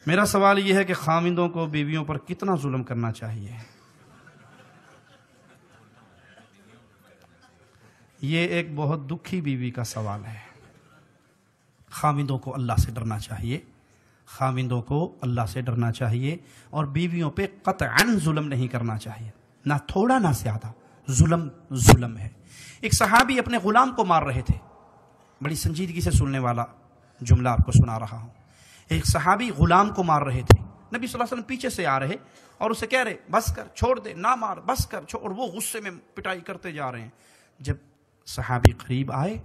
میرا سوال یہ ہے کہ خاوندوں کو بیویوں پر کتنا ظلم کرنا چاہیے؟ یہ ایک بہت دکھی بیوی کا سوال ہے۔ خاوندوں کو اللہ سے ڈرنا چاہیے، خاوندوں کو اللہ سے ڈرنا چاہیے، اور بیویوں پہ قطعاً ظلم نہیں کرنا چاہیے، نہ تھوڑا نہ زیادہ۔ ظلم ظلم ہے۔ ایک صحابی اپنے غلام کو مار رہے تھے، بڑی سنجیدگی سے سننے والا جملہ آپ کو سنا رہا ہوں۔ ایک صحابی غلام کو مار رہے تھے، نبی صلی اللہ علیہ وسلم پیچھے سے آ رہے اور اسے کہہ رہے بس کر، چھوڑ دے، نہ مار، بس کر، چھوڑ، اور وہ غصے میں پٹائی کرتے جا رہے ہیں۔ جب صحابی قریب آئے،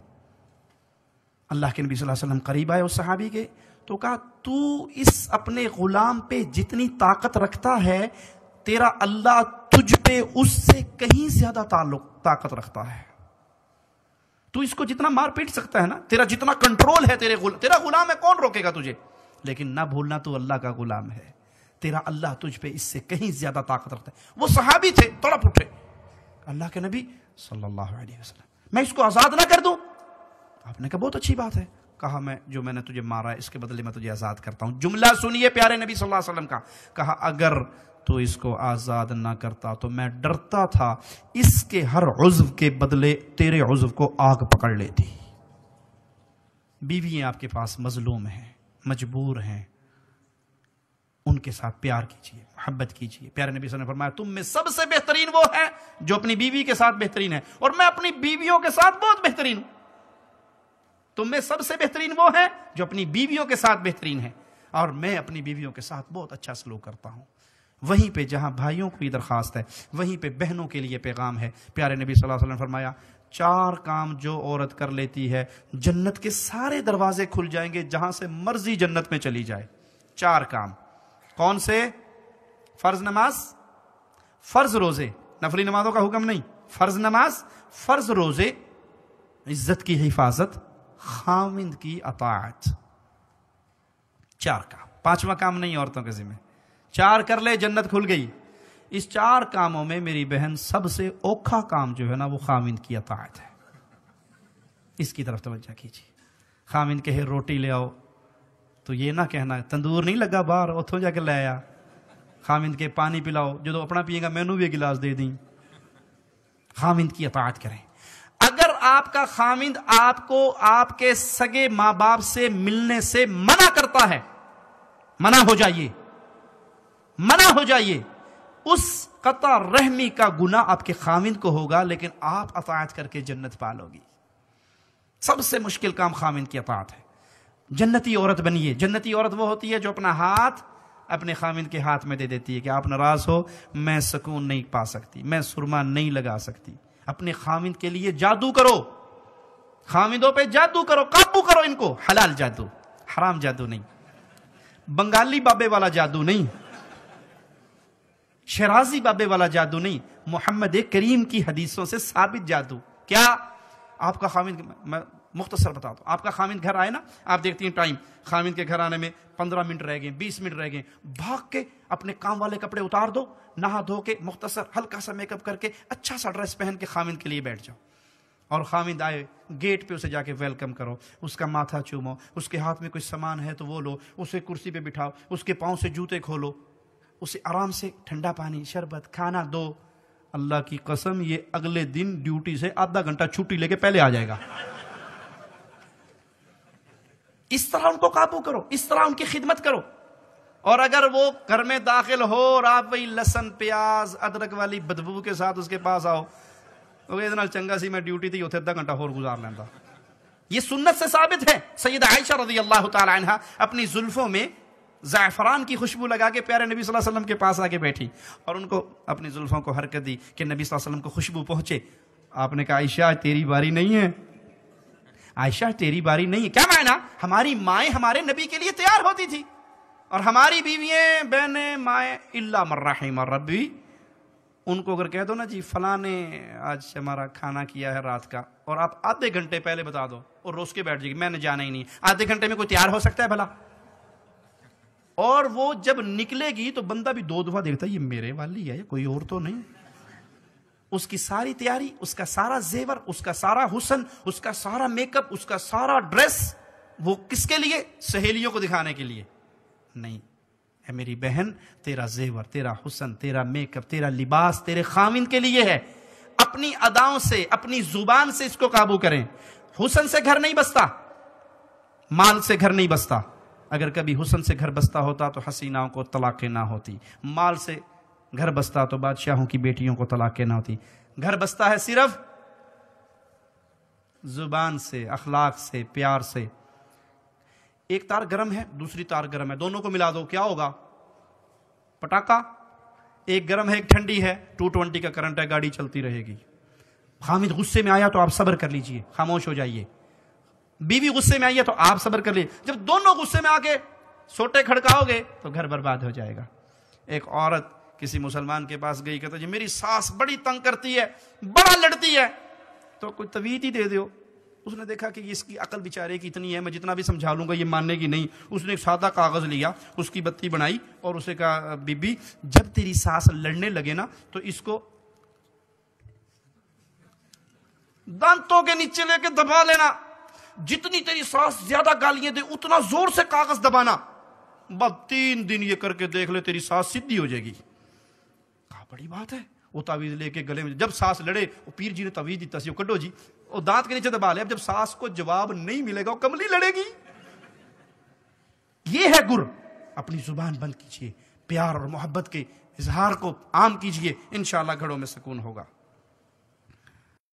اللہ کے نبی صلی اللہ علیہ وسلم قریب آئے اس صحابی کے، تو کہا تو اس اپنے غلام پہ جتنی طاقت رکھتا ہے، تیرا اللہ تجھ پہ اس سے کہیں زیادہ طاقت رکھتا ہے۔ تو اس کو جتنا مار پیٹ سکتا ہے نا، تیرا جتنا کنٹرول ہے، تیرا غلام ہے، کون روکے گا تجھے؟ لیکن نہ بھولنا تو اللہ کا غلام ہے، تیرا اللہ تجھ پہ اس سے کہیں زیادہ طاقت رکھتا ہے۔ وہ صحابی تھے، تڑپ اٹھے، اللہ کے نبی صلی اللہ علیہ وسلم میں اس کو آزاد نہ کر دوں؟ آپ نے کہا بہت اچھی بات ہے۔ کہا جو میں نے تجھے مارا ہے اس کے بدلے میں تجھے آزاد کرتا ہوں۔ جملہ سنیے پیارے نبی صلی اللہ علیہ وسلم کا، کہا اگر تو اس کو آزاد نہ کرتا تو میں ڈرتا تھا اس کے ہر عضو کے بدلے تیرے عضو کو آگ پکڑ لیتی۔ بیویاں آپ کے پاس مظلوم ہیں، مجبور ہیں، ان کے ساتھ پیار کیجیے، محبت کیجیے۔ پیارے نبی صلی اللہ علیہ وسلم نے فرمایا تم میں سب سے بہترین وہ ہے جو اپنی بیوی کے ساتھ بہترین ہے، اور میں اپنی بیویوں کے ساتھ بہت بہترین ہوں۔ تم میں سب سے بہترین وہ ہے جو اپنی بیویوں کے ساتھ بہترین ہے، اور میں اپنی بیویوں کے ساتھ بہت اچھا سلوک کرتا ہوں۔ وہیں پہ جہاں بھائیوں کو یہ درخواست ہے، وہیں پہ بہنوں کے لیے پیغام ہے۔ پیارے نبی صلی اللہ علیہ وسلم نے فرمایا 4 کام جو عورت کر لیتی ہے، جنت کے سارے دروازے کھل جائیں گے، جہاں سے مرضی جنت میں چلی جائے۔ 4 کام کون سے؟ فرض نماز، فرض روزے، نفلی نمازوں کا حکم نہیں، فرض نماز، فرض روزے، عزت کی حفاظت، خاوند کی اطاعت۔ 4 کام، 5واں کام نہیں عورتوں کے ذمہ۔ 4 کر لے جنت کھل گئی۔ اس 4 کاموں میں میری بہن سب سے اوکھا کام جو ہے نا، وہ خاوند کی اطاعت ہے۔ اس کی طرف توجہ کیجیے۔ خاوند کہے روٹی لے آؤ تو یہ نہ کہنا تندور نہیں لگا باہر اتھوں جا کے لے آیا۔ خاوند کے پانی پلاؤ، جو اپنا پیے گا مینوں بھی گلاس دے دیں۔ خاوند کی اطاعت کریں۔ اگر آپ کا خاوند آپ کو آپ کے سگے ماں باپ سے ملنے سے منع کرتا ہے، منع ہو جائیے، منع ہو جائیے۔ اس قطع رحمی کا گناہ آپ کے خاوند کو ہوگا، لیکن آپ اطاعت کر کے جنت پالو گی۔ سب سے مشکل کام خاوند کی اطاعت ہے۔ جنتی عورت بنیے۔ جنتی عورت وہ ہوتی ہے جو اپنا ہاتھ اپنے خاوند کے ہاتھ میں دے دیتی ہے کہ آپ ناراض ہو، میں سکون نہیں پا سکتی، میں سرما نہیں لگا سکتی۔ اپنے خاوند کے لیے جادو کرو، خاوندوں پہ جادو کرو، قابو کرو ان کو۔ حلال جادو، حرام جادو نہیں، بنگالی بابے والا جادو نہیں، شرازی بابے والا جادو نہیں، محمد کریم کی حدیثوں سے ثابت جادو۔ کیا آپ کا خاوند، میں مختصر بتا دوں، آپ کا خاوند گھر آئے نا، آپ دیکھتی ہیں ٹائم، خاوند کے گھر آنے میں 15 منٹ رہ گئے، 20 منٹ رہ گئے، بھاگ کے اپنے کام والے کپڑے اتار دو، نہا دھو کے مختصر ہلکا سا میک اپ کر کے اچھا سا ڈریس پہن کے خاوند کے لیے بیٹھ جاؤ، اور خاوند آئے گیٹ پہ اسے جا کے ویلکم کرو، اس کا ماتھا چومو، اس کے ہاتھ میں کوئی سامان ہے تو وہ لو، اسے کرسی پہ بٹھاؤ، اس کے پاؤں سے جوتے کھولو، اسے آرام سے ٹھنڈا پانی، شربت، کھانا دو۔ اللہ کی قسم یہ اگلے دن ڈیوٹی سے آدھا گھنٹہ چھٹی لے کے پہلے آ جائے گا۔ اس طرح ان کو قابو کرو، اس طرح ان کی خدمت کرو۔ اور اگر وہ گھر میں داخل ہو اور آپ وہی لہسن پیاز ادرک والی بدبو کے ساتھ اس کے پاس آؤ، تو چنگا سی میں ڈیوٹی تھی اتنے 1/2 گھنٹہ اور گزار لینا۔ یہ سنت سے ثابت ہے۔ سیدہ عائشہ رضی اللہ تعالی عنہ اپنی زلفوں میں زعفران کی خوشبو لگا کے پیارے نبی صلی اللہ علیہ وسلم کے پاس آ کے بیٹھی اور ان کو اپنی زلفوں کو حرکت دی کہ نبی صلی اللہ علیہ وسلم کو خوشبو پہنچے۔ آپ نے کہا عائشہ تیری باری نہیں ہے، عائشہ تیری باری نہیں ہے۔ کیا معنی؟ ہماری مائیں ہمارے نبی کے لیے تیار ہوتی تھی، اور ہماری بیوییں، بہنیں، مائیں الا من رحم ربی، ان کو اگر کہہ دو نا جی فلاں نے آج ہمارا کھانا کیا ہے رات کا، اور آپ آدھے گھنٹے پہلے بتا دو اور روز کے بیٹھ جائے گی میں نے جانا ہی نہیں۔ آدھے گھنٹے میں کوئی تیار ہو سکتا ہے بھلا؟ اور وہ جب نکلے گی تو بندہ بھی 2 دفعہ دیکھتا ہے یہ میرے والی ہے، کوئی اور تو نہیں۔ اس کی ساری تیاری، اس کا سارا زیور، اس کا سارا حسن، اس کا سارا میک اپ، اس کا سارا ڈریس، وہ کس کے لیے؟ سہیلیوں کو دکھانے کے لیے نہیں، اے میری بہن، تیرا زیور، تیرا حسن، تیرا میک اپ، تیرا لباس تیرے خاوند کے لیے ہے. اپنی اداؤں سے، اپنی زبان سے اس کو قابو کریں. حسن سے گھر نہیں بستا، مال سے گھر نہیں بستا. اگر کبھی حسن سے گھر بستا ہوتا تو حسیناؤں کو طلاقیں نہ ہوتی. مال سے گھر بستا تو بادشاہوں کی بیٹیوں کو طلاقیں نہ ہوتی. گھر بستا ہے صرف زبان سے، اخلاق سے، پیار سے. ایک تار گرم ہے، دوسری تار گرم ہے، دونوں کو ملا دو، کیا ہوگا؟ پٹاخہ. ایک گرم ہے، ایک ٹھنڈی ہے، 220 کا کرنٹ ہے، گاڑی چلتی رہے گی. خامد غصے میں آیا تو آپ صبر کر لیجئے، خاموش ہو جائیے. بیوی غصے میں آئی ہے تو آپ صبر کر لیجئے. جب دونوں غصے میں آ کے سوٹے کھڑکاؤ گے تو گھر برباد ہو جائے گا. ایک عورت کسی مسلمان کے پاس گئی، کہتا جی میری ساس بڑی تنگ کرتی ہے، بڑا لڑتی ہے، تو کوئی تویت ہی دے دیو. اس نے دیکھا کہ اس کی عقل بیچارے کی اتنی ہے، میں جتنا بھی سمجھا لوں گا یہ ماننے کی نہیں. اس نے ایک سادہ کاغذ لیا، اس کی بتی بنائی اور اسے کہا بی بی جب تیری ساس لڑنے لگے نا تو اس کو دانتوں کے نیچے لے کے دبا لینا. جتنی تیری ساس زیادہ گالیاں دے اتنا زور سے کاغذ دبانا. بس 3 دن یہ کر کے دیکھ لے، تیری ساس سیدھی ہو جائے گی. کہا بڑی بات ہے. وہ تعویذ لے کے گلے میں، جب ساس لڑے وہ پیر جی نے تعویذ دیتا سی، وہ کڈو جی، وہ دانت کے نیچے دبا لے. اب جب ساس کو جواب نہیں ملے گا وہ کملی لڑے گی. یہ ہے گر. اپنی زبان بند کیجئے، پیار اور محبت کے اظہار کو عام کیجئے، انشاءاللہ گھروں میں سکون ہوگا.